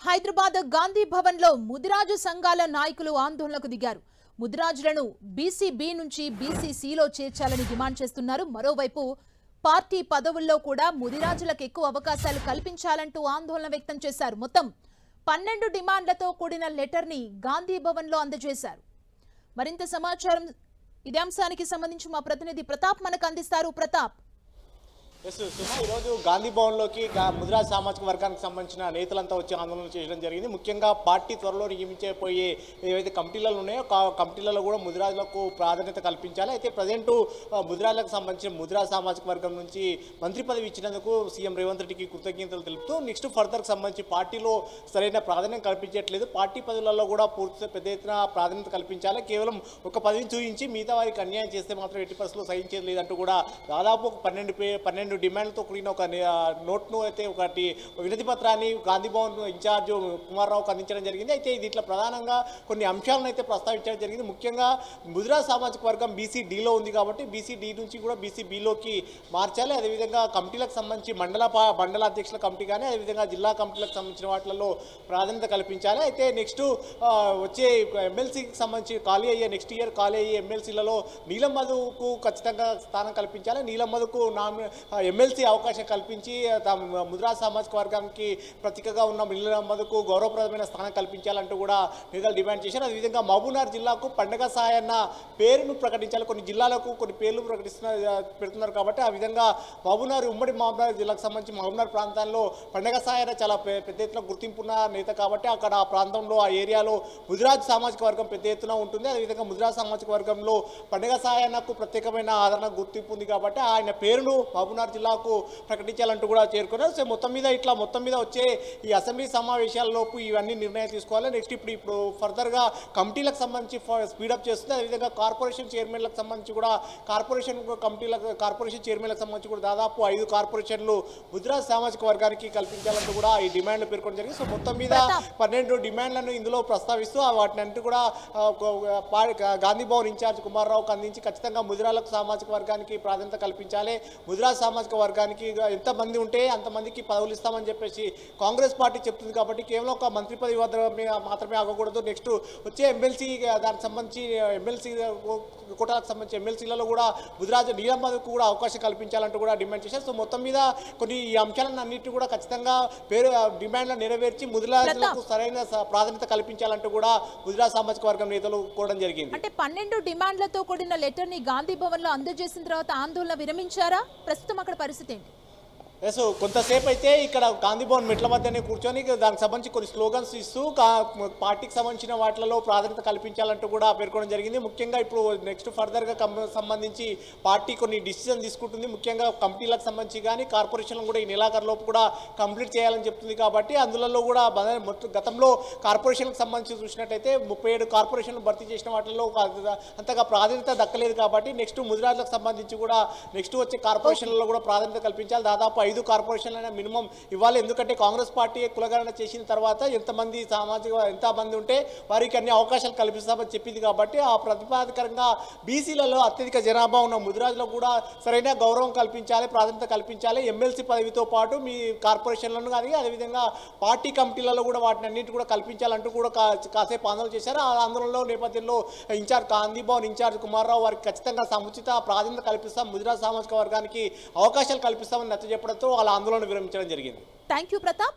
హైదరాబాద్ గాంధీ భవన్ లో ముదిరాజు సంఘాల నాయకులు ఆందోళనకు దిగారు. ముదిరాజులను బీసీ-బి నుంచి బీసీ-సిలో చేర్చాలని డిమాండ్ చేస్తున్నారు. మరోవైపు పార్టీ పదవుల్లో కూడా ముదిరాజులకు ఎక్కువ అవకాశాలు కల్పించాలంటూ ఆందోళన వ్యక్తం చేశారు. మొత్తం 12 డిమాండ్లతో కూడిన లెటర్ ని గాంధీ భవన్ లో అందజేశారు. మరింత సమాచారం ఇదే అంశానికి సంబంధించి మా ప్రతినిధి ప్రతాప్ మనకు అందిస్తారు. ప్రతాప్, ఈరోజు గాంధీ భవన్లోకి ముదిరాజ్ సామాజిక వర్గానికి సంబంధించిన నేతలంతా వచ్చి ఆందోళన చేయడం జరిగింది. ముఖ్యంగా పార్టీ త్వరలో నియమించబోయే ఏవైతే కమిటీలలో ఉన్నాయో కమిటీలలో కూడా ముదిరాజులకు ప్రాధాన్యత కల్పించాలి. అయితే ప్రజెంట్ ముదిరాజులకు సంబంధించిన ముదిరాజ్ సామాజిక వర్గం నుంచి మంత్రి పదవి ఇచ్చినందుకు సీఎం రేవంత్ రెడ్డికి కృతజ్ఞతలు తెలుపుతూ నెక్స్ట్ ఫర్దర్కి సంబంధించి పార్టీలో సరైన ప్రాధాన్యం కల్పించట్లేదు. పార్టీ పదవులలో కూడా పూర్తి పెద్ద ఎత్తున ప్రాధాన్యత కల్పించాలి. కేవలం ఒక పదవిని చూపించి మిగతా వారికి అన్యాయం చేస్తే మాత్రం ఎట్టి పరిస్థితుల్లో సహించేది లేదంటూ కూడా దాదాపు 12 డిమాండ్లతో కూడిన ఒక నోట్ను అయితే ఒకటి వినతి పత్రాన్ని గాంధీ భవన్ ఇన్ఛార్జ్ కుమార్రావుకు అందించడం జరిగింది. అయితే దీంట్లో ప్రధానంగా కొన్ని అంశాలను అయితే ప్రస్తావించడం జరిగింది. ముఖ్యంగా ముదిరాజ్ సామాజిక వర్గం బీసీ-డిలో ఉంది కాబట్టి బీసీ-డి నుంచి కూడా బీసీ-బిలోకి మార్చాలి. అదేవిధంగా కమిటీలకు సంబంధించి మండల అధ్యక్షుల కమిటీ కానీ అదేవిధంగా జిల్లా కమిటీలకు సంబంధించిన వాటిల్లో ప్రాధాన్యత కల్పించాలి. అయితే నెక్స్ట్ వచ్చే ఎమ్మెల్సీకి సంబంధించి ఖాళీ అయ్యే నెక్స్ట్ ఇయర్ ఖాళీ అయ్యే ఎమ్మెల్సీలలో నీలం మధుకు ఖచ్చితంగా స్థానం కల్పించాలి. నీలం మధుకు ఎమ్మెల్సీ అవకాశం కల్పించి ముదిరాజ్ సామాజిక వర్గానికి ప్రతీకగా ఉన్న నీలం మధుకు గౌరవప్రదమైన స్థానం కల్పించాలంటూ కూడా నేతలు డిమాండ్ చేశారు. అదేవిధంగా మహబూబ్నగర్ జిల్లాకు పండగ సాయన్న పేరును ప్రకటించాలి. కొన్ని జిల్లాలకు కొన్ని పేర్లు పెడుతున్నారు కాబట్టి ఆ విధంగా ఉమ్మడి మహబూబ్నగర్ జిల్లాకు సంబంధించి మహబూబ్నగర్ ప్రాంతాల్లో పండగ సాయన్న చాలా పెద్ద ఎత్తున గుర్తింపున్న నేత కాబట్టి అక్కడ ఆ ప్రాంతంలో ఆ ఏరియాలో ముదిరాజ్ సామాజిక వర్గం పెద్ద ఎత్తున ఉంటుంది. అదేవిధంగా ముదిరాజ్ సామాజిక వర్గంలో పండగ సాయన్నకు ప్రత్యేకమైన ఆదరణ గుర్తింపు ఉంది కాబట్టి ఆయన పేరును మహబూబ్నగర్ జిల్లాకు ప్రకటించాలంటూ కూడా చేరుకున్నారు. సో మొత్తం మీద వచ్చే ఈ అసెంబ్లీ సమావేశాలలోపు ఇవన్నీ నిర్ణయాలు తీసుకోవాలి. నెక్స్ట్ ఇప్పుడు ఫర్దర్గా కమిటీలకు సంబంధించి స్పీడప్ చేస్తుంది. అదేవిధంగా కార్పొరేషన్ చైర్మన్లకు సంబంధించి కూడా కార్పొరేషన్ చైర్మన్లకు సంబంధించి కూడా దాదాపు 5 కార్పొరేషన్లు ముదిరాజ్ సామాజిక వర్గానికి కల్పించాలంటూ కూడా ఈ డిమాండ్లు పేర్కొనడం జరిగింది. సో మొత్తం మీద 12 డిమాండ్లను ఇందులో ప్రస్తావిస్తూ వాటిని అంటూ కూడా గాంధీ భవన్ ఇన్ఛార్జ్ కుమార్రావుకు అందించి ఖచ్చితంగా ముదిరాజులకు సామాజిక వర్గానికి ప్రాధాన్యత కల్పించాలి. ముదిరాజ్ సామాజిక వర్గానికి ఎంతమంది ఉంటే అంతమందికి పదవులు ఇస్తామని చెప్పేసి కాంగ్రెస్ పార్టీ చెప్తుంది కాబట్టి కేవలం ఒక మంత్రి పదవి మాత్రమే ఆగకూడదు. నెక్స్ట్ వచ్చే ఎమ్మెల్సీ దానికి సంబంధించి ఎమ్మెల్సీ కోటాలకు సంబంధించి ఎమ్మెల్సీలలో కూడా ముదిరాజు నీలం మధుకు కూడా అవకాశం కల్పించాలంటూ కూడా డిమాండ్ చేశారు. సో మొత్తం మీద కొన్ని ఈ అంశాలను అన్నింటి కూడా ఖచ్చితంగా డిమాండ్లను నెరవేర్చి ముదిరాజులకు సరైన ప్రాధాన్యత కల్పించాలంటూ కూడా ముదిరాజ్ సామాజిక వర్గం నేతలు కోరడం జరిగింది. అంటే 12 డిమాండ్లతో కూడిన లెటర్ ని గాంధీ భవన్ లో అందజేసిన తర్వాత ఆందోళన విరమించారా? ప్రస్తుతం అక్కడ పరిస్థితి ఏంటి? కొంతసేపు అయితే ఇక్కడ గాంధీ భవన్ మెట్ల మధ్యనే కూర్చొని దానికి సంబంధించి కొన్ని స్లోగన్స్ ఇస్తూ పార్టీకి సంబంధించిన వాటిలో ప్రాధాన్యత కల్పించాలంటూ కూడా పేర్కొనడం జరిగింది. ముఖ్యంగా ఇప్పుడు నెక్స్ట్ ఫర్దర్గా సంబంధించి పార్టీ కొన్ని డిసిజన్ తీసుకుంటుంది. ముఖ్యంగా కమిటీలకు సంబంధించి కానీ కార్పొరేషన్లు కూడా ఈ నెలాఖరులోపు కూడా కంప్లీట్ చేయాలని చెప్తుంది కాబట్టి అందులో కూడా గతంలో కార్పొరేషన్లకు సంబంధించి చూసినట్టయితే 37 కార్పొరేషన్లు భర్తీ చేసిన వాటిల్లో అంతగా ప్రాధాన్యత దక్కలేదు కాబట్టి నెక్స్ట్ ముదిరాజులకు సంబంధించి కూడా నెక్స్ట్ వచ్చే కార్పొరేషన్లలో కూడా ప్రాధాన్యత కల్పించాలి. దాదాపు 5 కార్పొరేషన్లైనా మినిమం ఇవ్వాలి. ఎందుకంటే కాంగ్రెస్ పార్టీ కులగణన చేసిన తర్వాత ఎంతమంది ఉంటే వారికి అన్ని అవకాశాలు కల్పిస్తామని చెప్పింది కాబట్టి ఆ ప్రతిపాదకరంగా బీసీలలో అత్యధిక జనాభా ఉన్న ముదిరాజులకు కూడా సరైన గౌరవం కల్పించాలి, ప్రాధాన్యత కల్పించాలి. ఎమ్మెల్సీ పదవితో పాటు మీ కార్పొరేషన్లను కానీ అదేవిధంగా పార్టీ కమిటీలలో కూడా వాటిని అన్నింటి కూడా కల్పించాలంటూ కూడా కాసేపు ఆందోళన చేశారు. ఆ ఆందోళనలో నేపథ్యంలో గాంధీ భవన్ ఇన్ఛార్జ్ కుమార్రావు వారికి ఖచ్చితంగా సముచిత ప్రాధాన్యత కల్పిస్తాం, ముదిరాజ్ సామాజిక వర్గానికి అవకాశాలు కల్పిస్తామని నచ్చ చెప్పడంతో వాళ్ళ ఆందోళన విరమించడం జరిగింది. Thank you Pratap.